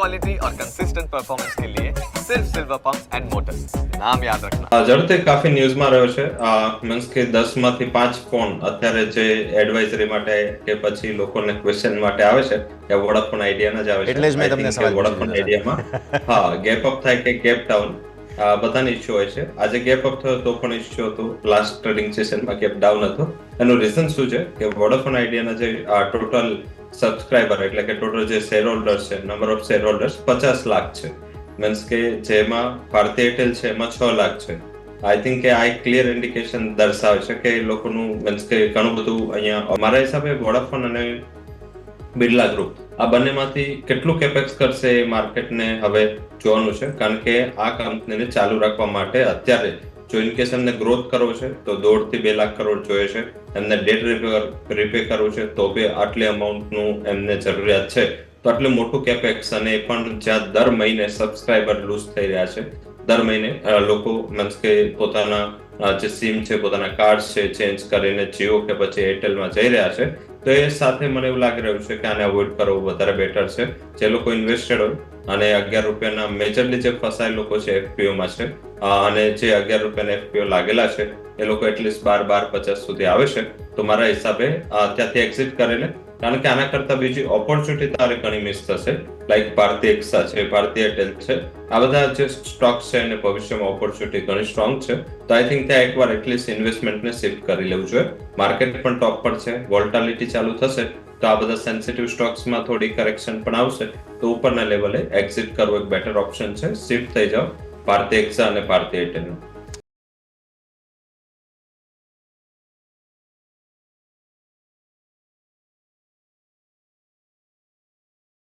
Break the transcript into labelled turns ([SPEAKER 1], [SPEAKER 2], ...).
[SPEAKER 1] Quality और consistent performance के लिए सिर्फ सिल्वर पंप्स एंड मोटर्स, नाम याद रखना।
[SPEAKER 2] ઝડપથી કાફી ન્યૂઝમાં રહ્યો છે મીન્સ કે 10માંથી 5 ફોન અત્યારે જે એડવાઇઝરી માટે કે પછી લોકોને ક્વેશ્ચન માટે આવે છે કે વોડાફોન આઈડિયાના જ આવે છે.
[SPEAKER 3] એટલે જ મેં તમને સવાલ
[SPEAKER 2] વોડાફોન
[SPEAKER 3] પૂછ્યો હતો.
[SPEAKER 2] આઈડિયામાં હા ગેપ અપ થાય કે ગેપ ડાઉન બધાની ઇશ્યુ હોય છે. આજે ગેપ અપ થયો તો પણ ઇશ્યુ હતો, લાસ્ટ ટ્રેડિંગ સેશનમાં ગેપ ડાઉન હતો. એનું રીઝન શું છે કે વોડાફોન આઈડિયાના જે ટોટલ સબસ્ક્રાઇબર એટલે કે ટોટલ જે શેર હોલ્ડર્સ છે, number of share holders 50 lakh છે. મીન્સ કે જેમાં ભારતી એરટેલ છે એમાં 6 લાખ છે. આઈ થિંક કે આ એક ક્લિયર ઇન્ડિકેશન દર્શાવે છે કે લોકોનું મીન્સ કે ઘણું બધું અહીંયા મારા હિસાબે વોડાફોન અને બિરલા ગ્રુપ આ બંનેમાંથી કેટલું કેપેક્સ કરશે એ માર્કેટને હવે જોવાનું છે. કારણ કે આ કંપનીને ચાલુ રાખવા માટે અત્યારે જો ઇન કેસ એમને ગ્રોથ કરવો છે તો 1.5 થી 2 લાખ કરોડ જોઈએ છે. એમને ડેટ રીપે કરવું છે તો બી આટલી અમાઉન્ટનું એમને જરૂરિયાત છે. તો આટલું મોટું કેપેક્સ અને એ પણ જ્યાં દર મહિને સબસ્ક્રાઇબર લૂઝ થઈ રહ્યા છે, દર મહિને લોકો મીન્સ કે પોતાના જે સિમ છે, પોતાના કાર્ડ છે ચેન્જ કરીને જીઓ કે પછી એરટેલમાં જઈ રહ્યા છે. તો એ સાથે મને એવું લાગી રહ્યું છે કે આને અવોઇડ કરવું વધારે બેટર છે. જે લોકો ઇન્વેસ્ટેડ હોય અને 11 રૂપિયાના મેજરલી જે ફસાયેલ લોકો છે એફપીઓમાં છે અને જે 11 રૂપિયાના એફપીઓ લાગેલા છે એ લોકો એટલીસ્ટ 12-12.50 સુધી આવે છે તો મારા હિસાબે ત્યાંથી એક્ઝિટ કરી લે. કારણ કે આના કરતા બીજી ઓપોર્ચ્યુનિટી તારે ઘણી મિસ થશે. લાઈક ભારતી એક્સા છે, ભારતી એરટેલ છે, આ બધા જે સ્ટોક્સ છે અને ભવિષ્યમાં ઓપોર્ચ્યુનિટી ઘણી સ્ટ્રોંગ છે. તો આઈ થિંક ત્યાં એકવાર એટલીસ્ટ ઇન્વેસ્ટમેન્ટને શિફ્ટ કરી લેવું જોઈએ. માર્કેટ પણ ટોપ પર છે, વોલ્ટાલિટી ચાલુ થશે તો આ બધા સેન્સિટિવ સ્ટોક્સમાં થોડી કરેક્શન પણ આવશે તો ઉપરના લેવલે એક્ઝિટ કરવું એક બેટર ઓપ્શન છે. શિફ્ટ થઈ જાઓ ભારતી એક્સા અને ભારતી એરટેલ.